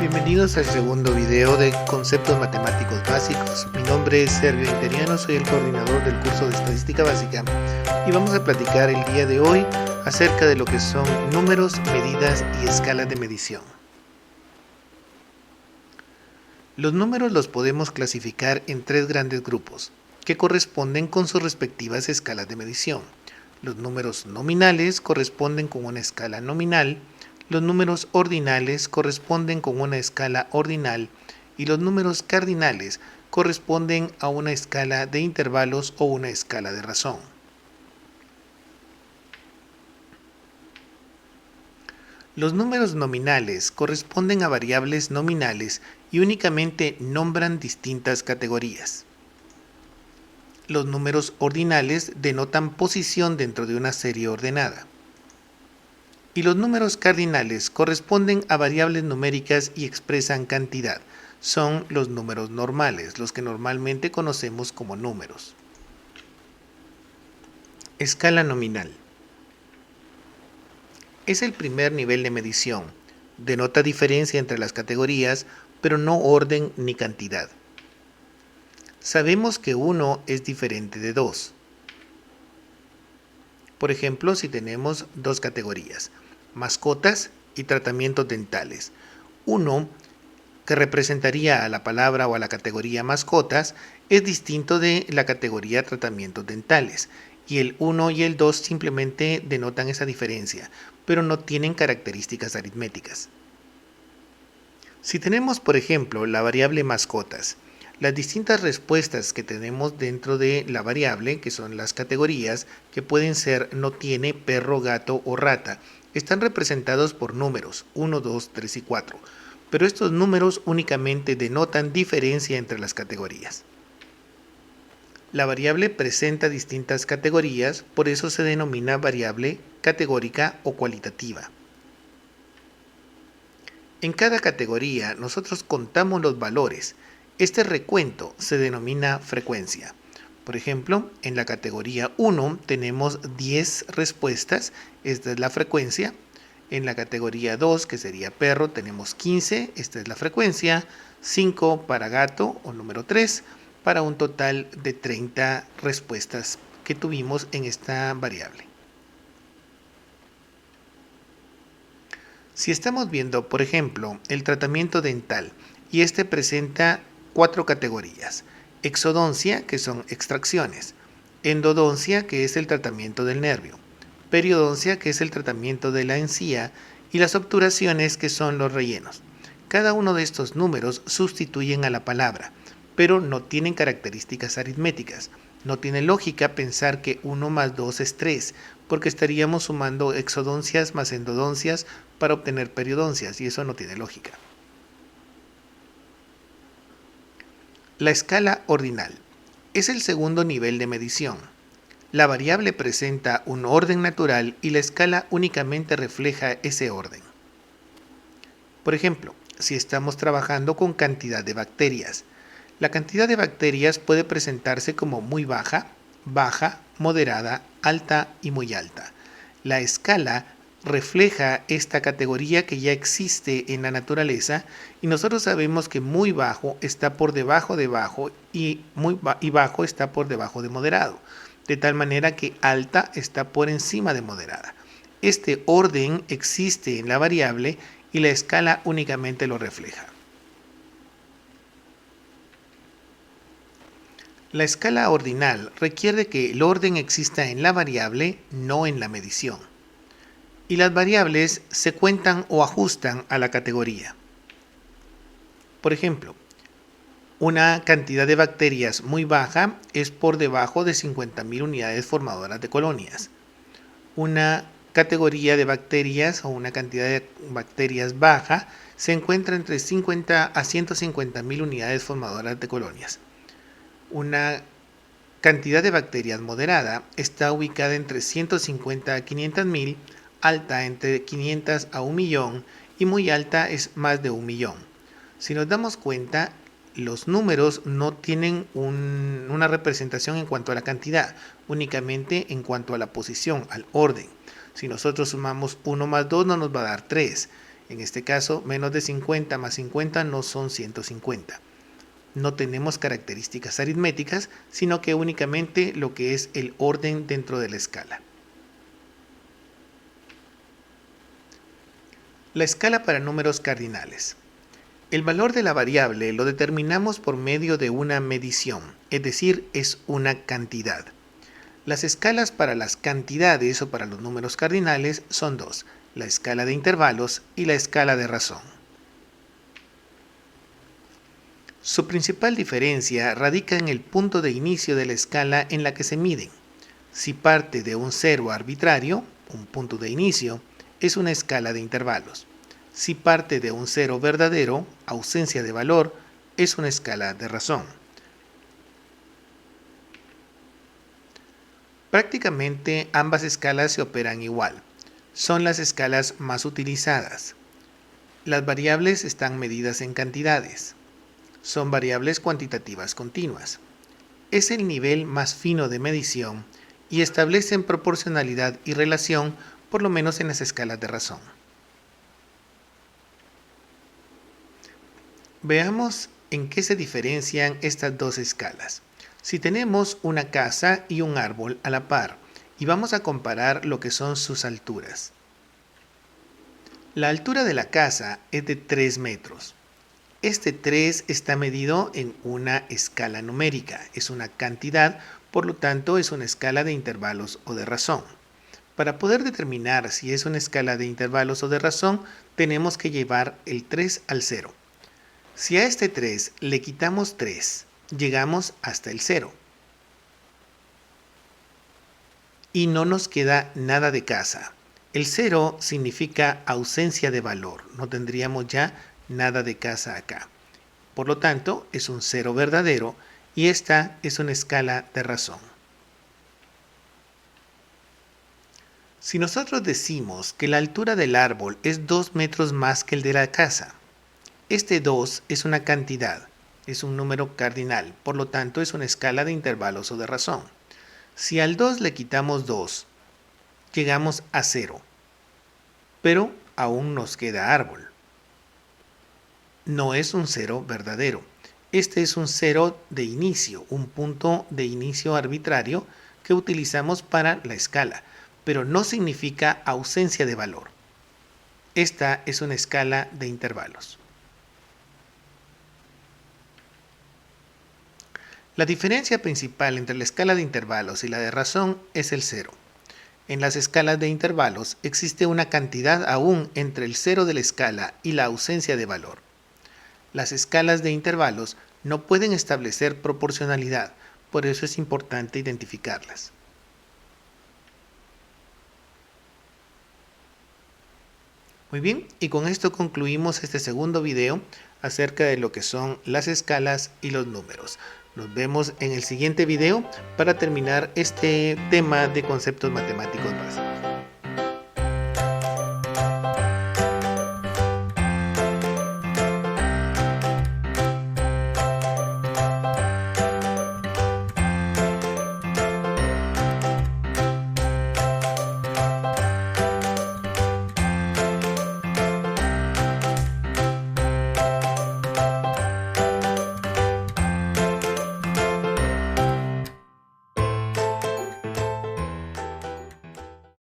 Bienvenidos al segundo video de Conceptos Matemáticos Básicos. Mi nombre es Sergio Interiano, soy el coordinador del curso de Estadística Básica y vamos a platicar el día de hoy acerca de lo que son números, medidas y escalas de medición. Los números los podemos clasificar en tres grandes grupos que corresponden con sus respectivas escalas de medición. Los números nominales corresponden con una escala nominal, los números ordinales corresponden con una escala ordinal y los números cardinales corresponden a una escala de intervalos o una escala de razón. Los números nominales corresponden a variables nominales y únicamente nombran distintas categorías. Los números ordinales denotan posición dentro de una serie ordenada. Y los números cardinales corresponden a variables numéricas y expresan cantidad. Son los números normales, los que normalmente conocemos como números. Escala nominal. Es el primer nivel de medición. Denota diferencia entre las categorías, pero no orden ni cantidad. Sabemos que 1 es diferente de 2. Por ejemplo, si tenemos dos categorías, mascotas y tratamientos dentales. 1, que representaría a la palabra o a la categoría mascotas, es distinto de la categoría tratamientos dentales. Y el 1 y el 2 simplemente denotan esa diferencia, pero no tienen características aritméticas. Si tenemos, por ejemplo, la variable mascotas, las distintas respuestas que tenemos dentro de la variable, que son las categorías, que pueden ser no tiene, perro, gato o rata, están representados por números 1, 2, 3 y 4, pero estos números únicamente denotan diferencia entre las categorías. La variable presenta distintas categorías, por eso se denomina variable categórica o cualitativa. En cada categoría nosotros contamos los valores. Este recuento se denomina frecuencia. Por ejemplo, en la categoría 1 tenemos 10 respuestas, esta es la frecuencia. En la categoría 2, que sería perro, tenemos 15, esta es la frecuencia. 5 para gato o número 3, para un total de 30 respuestas que tuvimos en esta variable. Si estamos viendo, por ejemplo, el tratamiento dental y este presenta 4 categorías: exodoncia, que son extracciones; endodoncia, que es el tratamiento del nervio; periodoncia, que es el tratamiento de la encía; y las obturaciones, que son los rellenos. Cada uno de estos números sustituyen a la palabra, pero no tienen características aritméticas. No tiene lógica pensar que 1 más 2 es 3, porque estaríamos sumando exodoncias más endodoncias para obtener periodoncias, y eso no tiene lógica. La escala ordinal es el segundo nivel de medición. La variable presenta un orden natural y la escala únicamente refleja ese orden. Por ejemplo, si estamos trabajando con cantidad de bacterias, la cantidad de bacterias puede presentarse como muy baja, baja, moderada, alta y muy alta. La escala refleja esta categoría que ya existe en la naturaleza y nosotros sabemos que muy bajo está por debajo de bajo y bajo está por debajo de moderado, de tal manera que alta está por encima de moderada. Este orden existe en la variable y la escala únicamente lo refleja. La escala ordinal requiere que el orden exista en la variable, no en la medición. Y las variables se cuentan o ajustan a la categoría. Por ejemplo, una cantidad de bacterias muy baja es por debajo de 50.000 unidades formadoras de colonias. Una categoría de bacterias o una cantidad de bacterias baja se encuentra entre 50 a 150.000 unidades formadoras de colonias. Una cantidad de bacterias moderada está ubicada entre 150 a 500.000, alta entre 500 a 1 millón y muy alta es más de 1 millón. Si nos damos cuenta, los números no tienen una representación en cuanto a la cantidad, únicamente en cuanto a la posición, al orden. Si nosotros sumamos 1 más 2 no nos va a dar 3 En este caso, menos de 50 más 50 no son 150. No tenemos características aritméticas, sino que únicamente lo que es el orden dentro de la escala. La escala para números cardinales. El valor de la variable lo determinamos por medio de una medición, es decir, es una cantidad. Las escalas para las cantidades o para los números cardinales son dos, la escala de intervalos y la escala de razón. Su principal diferencia radica en el punto de inicio de la escala en la que se miden. Si parte de un cero arbitrario, un punto de inicio, es una escala de intervalos. Si parte de un cero verdadero, ausencia de valor, es una escala de razón. Prácticamente ambas escalas se operan igual. Son las escalas más utilizadas. Las variables están medidas en cantidades. Son variables cuantitativas continuas. Es el nivel más fino de medición y establecen proporcionalidad y relación, por lo menos en las escalas de razón. Veamos en qué se diferencian estas dos escalas. Si tenemos una casa y un árbol a la par y vamos a comparar lo que son sus alturas. La altura de la casa es de 3 metros. Este 3 está medido en una escala numérica, es una cantidad, por lo tanto es una escala de intervalos o de razón. Para poder determinar si es una escala de intervalos o de razón, tenemos que llevar el 3 al 0. Si a este 3 le quitamos 3, llegamos hasta el 0. Y no nos queda nada de casa. El 0 significa ausencia de valor, no tendríamos ya nada de casa acá. Por lo tanto, es un 0 verdadero y esta es una escala de razón. Si nosotros decimos que la altura del árbol es 2 metros más que el de la casa, este 2 es una cantidad, es un número cardinal, por lo tanto es una escala de intervalos o de razón. Si al 2 le quitamos 2, llegamos a 0, pero aún nos queda árbol. No es un 0 verdadero. Este es un 0 de inicio, un punto de inicio arbitrario que utilizamos para la escala, pero no significa ausencia de valor. Esta es una escala de intervalos. La diferencia principal entre la escala de intervalos y la de razón es el 0. En las escalas de intervalos existe una cantidad aún entre el 0 de la escala y la ausencia de valor. Las escalas de intervalos no pueden establecer proporcionalidad, por eso es importante identificarlas. Muy bien, y con esto concluimos este segundo video acerca de lo que son las escalas y los números. Nos vemos en el siguiente video para terminar este tema de conceptos matemáticos básicos.